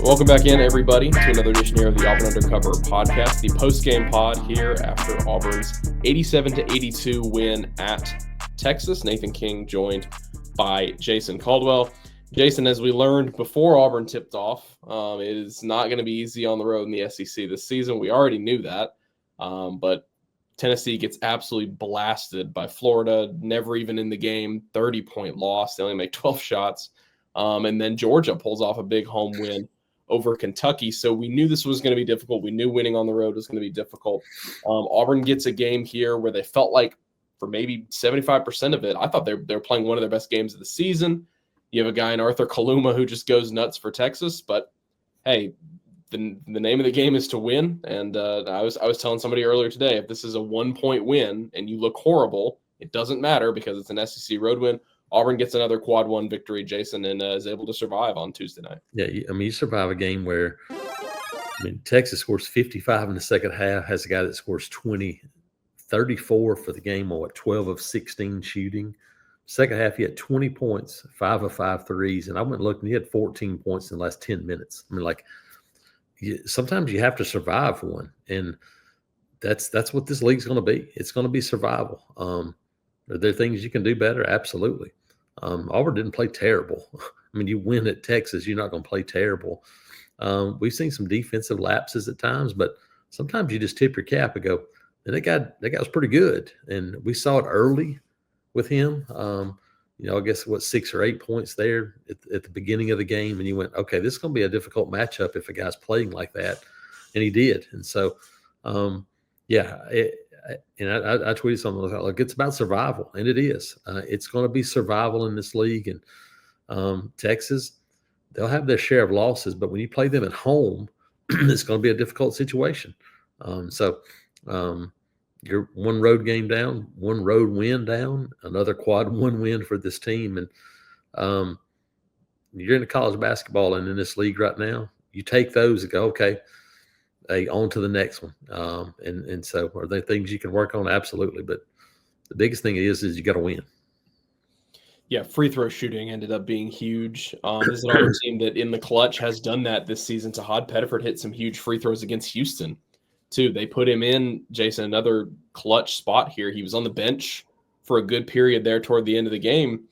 Welcome back in, everybody, to another edition here of the Auburn Undercover podcast, the Postgame Pod here after Auburn's 87-82 win at Texas. Nathan King joined by Jason Caldwell. Jason, as we learned before Auburn tipped off, it is not going to be easy on the road in the SEC this season. We already knew that, but Tennessee gets absolutely blasted by Florida, never even in the game, 30-point loss. They only make 12 shots. And then Georgia pulls off a big home win over Kentucky. So we knew this was going to be difficult. We knew winning on the road was going to be difficult. Auburn gets a game here where they felt like for maybe 75% of it, I thought they're playing one of their best games of the season. You have a guy in Arthur Kaluma who just goes nuts for Texas. But, hey, the name of the game is to win. And I was telling somebody earlier today, if this is a 1-point win and you look horrible, it doesn't matter because it's an SEC road win. Auburn gets another quad one victory, Jason, and is able to survive on Tuesday night. Yeah, you survive a game where, Texas scores 55 in the second half, has a guy that scores 20, 34 for the game on 12 of 16 shooting. Second half, he had 20 points, 5 of 5 threes, and I went and looked, and he had 14 points in the last 10 minutes. Sometimes you have to survive one, and that's what this league's going to be. It's going to be survival. Are there things you can do better? Absolutely. Auburn didn't play terrible. You win at Texas, you're not going to play terrible. We've seen some defensive lapses at times, but sometimes you just tip your cap and go, and that guy was pretty good. And we saw it early with him. I guess 6 or 8 points there at the beginning of the game, and you went, okay, this is going to be a difficult matchup if a guy's playing like that, and he did. And so, I tweeted something like, it's about survival, and it is. It's going to be survival in this league. And Texas, they'll have their share of losses, but when you play them at home, it's going to be a difficult situation. You're one road game down, one road win down, another quad one win for this team. And you're into college basketball and in this league right now, you take those and go, okay, on to the next one. And so are there things you can work on? Absolutely. But the biggest thing is you got to win. Yeah, free throw shooting ended up being huge. This is another team that in the clutch has done that this season. Tahad Pettiford hit some huge free throws against Houston, too. They put him in, Jason, another clutch spot here. He was on the bench for a good period there toward the end of the game.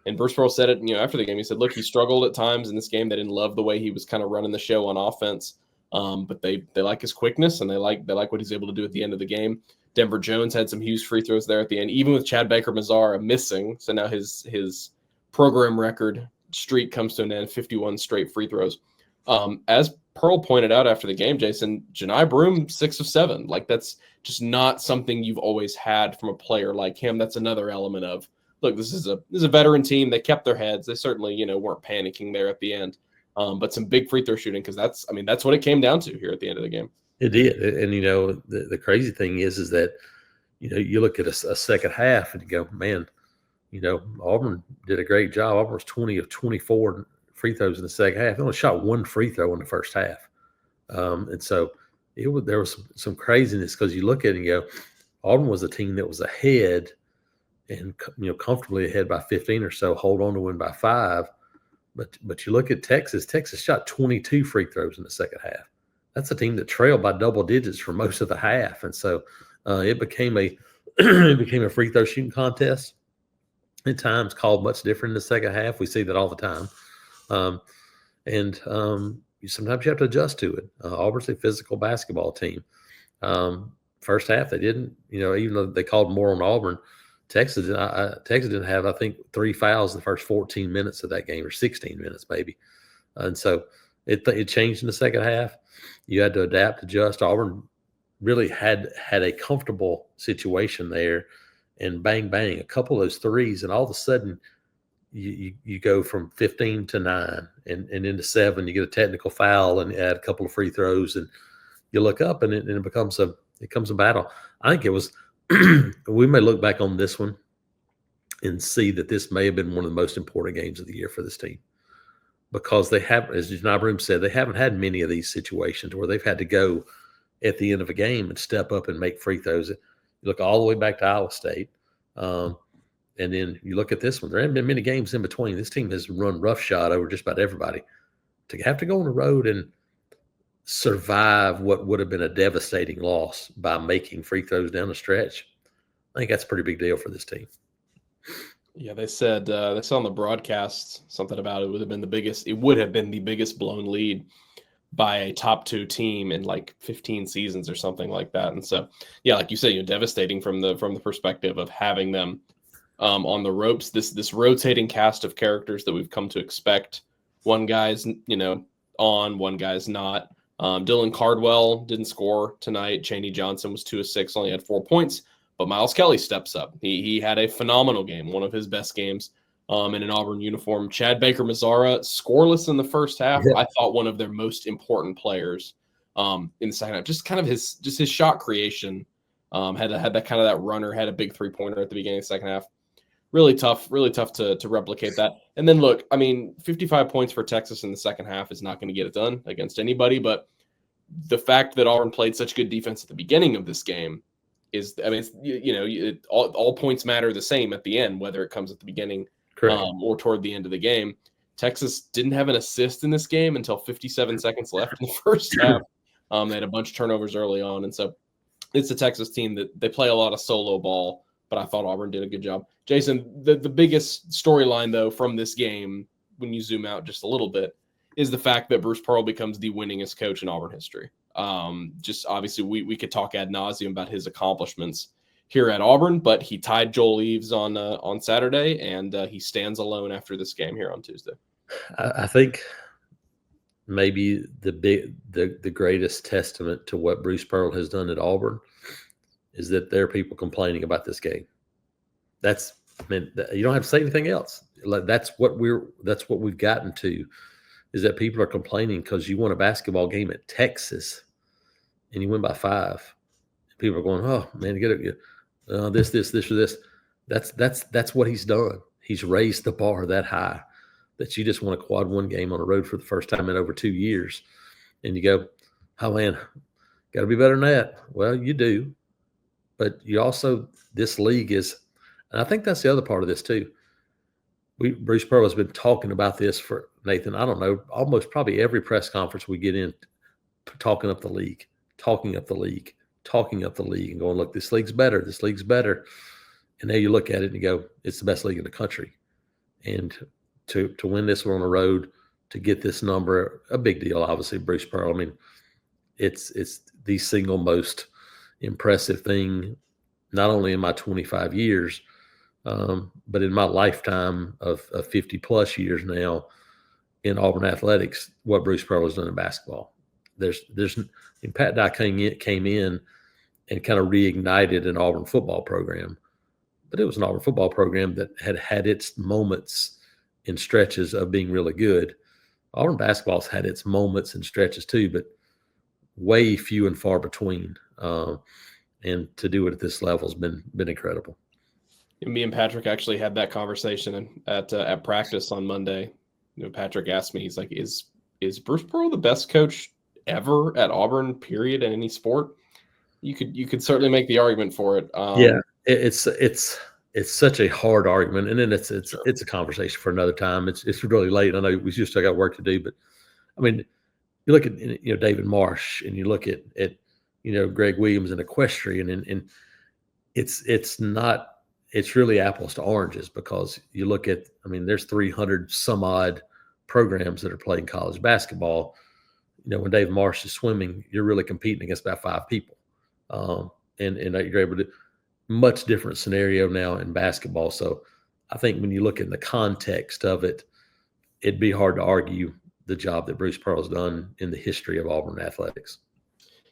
And Bruce Pearl said it, after the game. He said, look, he struggled at times in this game. They didn't love the way he was kind of running the show on offense. But they like his quickness, and they like what he's able to do at the end of the game. Denver Jones had some huge free throws there at the end, even with Chad Baker-Mazara missing. So now his program record streak comes to an end, 51 straight free throws. As Pearl pointed out after the game, Jason, Janai Broome, 6 of 7. Like, that's just not something you've always had from a player like him. That's another element of, look, this is a veteran team. They kept their heads. They certainly, weren't panicking there at the end. But some big free throw shooting, because that's what it came down to here at the end of the game. It did. And, the crazy thing is that, you look at a second half and you go, man, Auburn did a great job. Auburn was 20 of 24 free throws in the second half. They only shot one free throw in the first half. And so there was some craziness because you look at it and you go, Auburn was a team that was ahead and, comfortably ahead by 15 or so, hold on to win by 5. But you look at Texas. Texas shot 22 free throws in the second half. That's a team that trailed by double digits for most of the half, and so it became a free throw shooting contest. At times, called much different in the second half. We see that all the time, sometimes you have to adjust to it. Auburn's a physical basketball team. First half, they didn't. Even though they called more on Auburn. Texas didn't have, I think, 3 fouls in the first 14 minutes of that game, or 16 minutes maybe. And so it changed in the second half. You had to adapt, adjust. Auburn really had a comfortable situation there, and bang, bang, a couple of those threes, and all of a sudden you go from 15 to 9 and into 7. You get a technical foul and add a couple of free throws, and you look up and it becomes a battle. I think it was we may look back on this one and see that this may have been one of the most important games of the year for this team, because they have, as Janai Broome said, they haven't had many of these situations where they've had to go at the end of a game and step up and make free throws. You look all the way back to Iowa State, and then you look at this one. There haven't been many games in between. This team has run roughshod over just about everybody. to have to go on the road and survive what would have been a devastating loss by making free throws down the stretch, I think that's a pretty big deal for this team. Yeah, they said on the broadcast something about it would have been the biggest blown lead by a top 2 team in like 15 seasons or something like that. And so, yeah, like you said, devastating from the perspective of having them on the ropes. This rotating cast of characters that we've come to expect. One guy's on, one guy's not. Dylan Caldwell didn't score tonight. Chaney Johnson was 2 of 6, only had 4 points. But Miles Kelly steps up. He had a phenomenal game, one of his best games in an Auburn uniform. Chad Baker-Mazara, scoreless in the first half. Yeah. I thought one of their most important players in the second half. Just kind of his shot creation. Had that kind of that runner, had a big 3-pointer at the beginning of the second half. Really tough to replicate that. And then look, 55 points for Texas in the second half is not going to get it done against anybody. But the fact that Auburn played such good defense at the beginning of this game is, all points matter the same at the end, whether it comes at the beginning or toward the end of the game. Texas didn't have an assist in this game until 57 seconds left in the first half. They had a bunch of turnovers early on. And so it's a Texas team that they play a lot of solo ball, but I thought Auburn did a good job. Jason, the biggest storyline, though, from this game, when you zoom out just a little bit, is the fact that Bruce Pearl becomes the winningest coach in Auburn history. Just obviously we could talk ad nauseum about his accomplishments here at Auburn, but he tied Joel Eves on Saturday, and he stands alone after this game here on Tuesday. I think maybe the greatest testament to what Bruce Pearl has done at Auburn is that there are people complaining about this game. You don't have to say anything else. That's what we've gotten to, is that people are complaining because you won a basketball game at Texas and you win by 5. People are going, oh man, get it, this or this. That's what he's done. He's raised the bar that high that you just won a quad 1 game on the road for the first time in over 2 years, and you go, oh man, got to be better than that. Well, you do, but you also, this league is, and I think that's the other part of this too. Bruce Pearl has been talking about this for, Nathan, I don't know, almost probably every press conference we get in, talking up the league, and going, look, this league's better. And now you look at it and you go, it's the best league in the country. And to win this one on the road, to get this number, a big deal, obviously, Bruce Pearl. It's the single most impressive thing, not only in my 25 years, but in my lifetime of 50 plus years now in Auburn athletics, what Bruce Pearl has done in basketball. Pat Dye came in and kind of reignited an Auburn football program, but it was an Auburn football program that had its moments in stretches of being really good. Auburn basketball's had its moments and stretches too, but way few and far between. And to do it at this level has been incredible. Me and Patrick actually had that conversation at practice on Monday. Patrick asked me, he's like, "Is Bruce Pearl the best coach ever at Auburn? Period, in any sport?" You could certainly make the argument for it. Yeah, it's such a hard argument, and then it's a conversation for another time. It's really late. I know we just still got work to do, but you look at David Marsh, and you look at Greg Williams and equestrian, and it's really apples to oranges, because you look at, there's 300 some odd programs that are playing college basketball. When Dave Marsh is swimming, you're really competing against about 5 people. And you're able to, much different scenario now in basketball. So I think when you look in the context of it, it'd be hard to argue the job that Bruce Pearl has done in the history of Auburn athletics.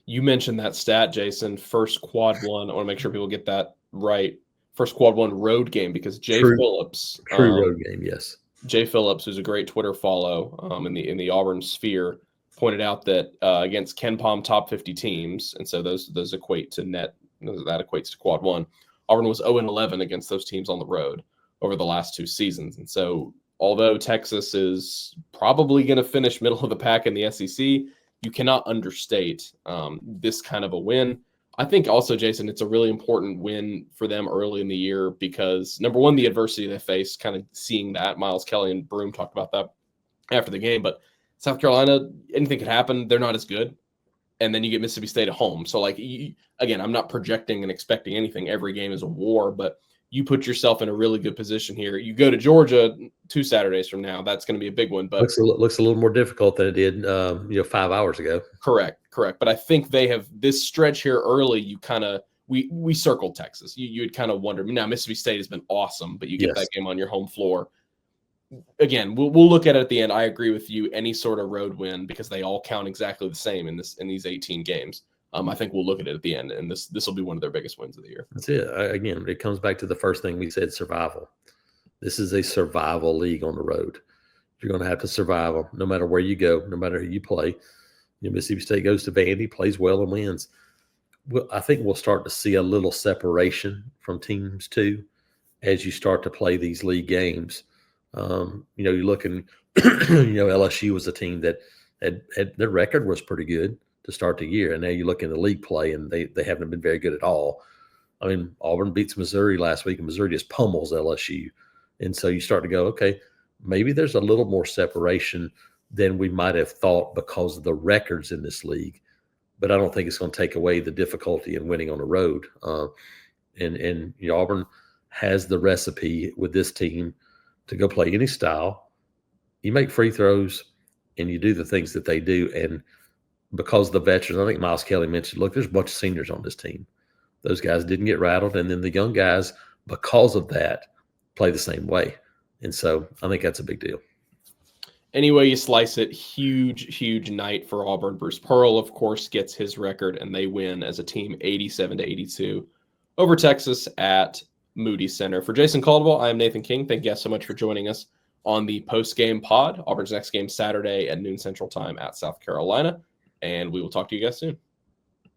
You mentioned that stat, Jason, first quad 1. I want to make sure people get that right. First quad 1 road game, because Jay Phillips, road game, yes. Jay Phillips, who's a great Twitter follow in the Auburn sphere, pointed out that against Ken Pom top 50 teams, and so those equate to net, that equates to quad 1. Auburn was 0-11 against those teams on the road over the last 2 seasons. And so although Texas is probably going to finish middle of the pack in the SEC, you cannot understate this kind of a win. I think also, Jason, it's a really important win for them early in the year because, number one, the adversity they face, kind of seeing that. Miles Kelly and Broom talked about that after the game, but South Carolina, anything could happen. They're not as good. And then you get Mississippi State at home. So, like, again, I'm not projecting and expecting anything. Every game is a war, but you put yourself in a really good position here. You go to Georgia 2 Saturdays from now. That's going to be a big one. But looks a little more difficult than it did, 5 hours ago. Correct. But I think they have this stretch here early. You kind of we circled Texas. You'd kind of wonder. Now Mississippi State has been awesome, but you get that game on your home floor. Again, we'll look at it at the end. I agree with you. Any sort of road win, because they all count exactly the same in these 18 games. I think we'll look at it at the end, and this will be one of their biggest wins of the year. That's it. Again, it comes back to the first thing we said: survival. This is a survival league on the road. You're going to have to survive them, no matter where you go, no matter who you play. Mississippi State goes to Vandy, plays well, and wins. Well, I think we'll start to see a little separation from teams too, as you start to play these league games. You're looking, LSU was a team that had their record was pretty good to start the year, and now you look in the league play, and they haven't been very good at all. I mean, Auburn beats Missouri last week, and Missouri just pummels LSU, and so you start to go, okay, maybe there's a little more separation than we might have thought because of the records in this league. But I don't think it's going to take away the difficulty in winning on the road. And Auburn has the recipe with this team to go play any style. You make free throws and you do the things that they do. And because the veterans, I think Miles Kelly mentioned, look, there's a bunch of seniors on this team. Those guys didn't get rattled. And then the young guys, because of that, play the same way. And so I think that's a big deal. Any way you slice it, huge night for Auburn. Bruce Pearl, of course, gets his record, and they win as a team 87-82 over Texas at Moody Center. For Jason Caldwell, I am Nathan King. Thank you guys so much for joining us on the Postgame Pod. Auburn's next game Saturday at noon Central Time at South Carolina, and we will talk to you guys soon.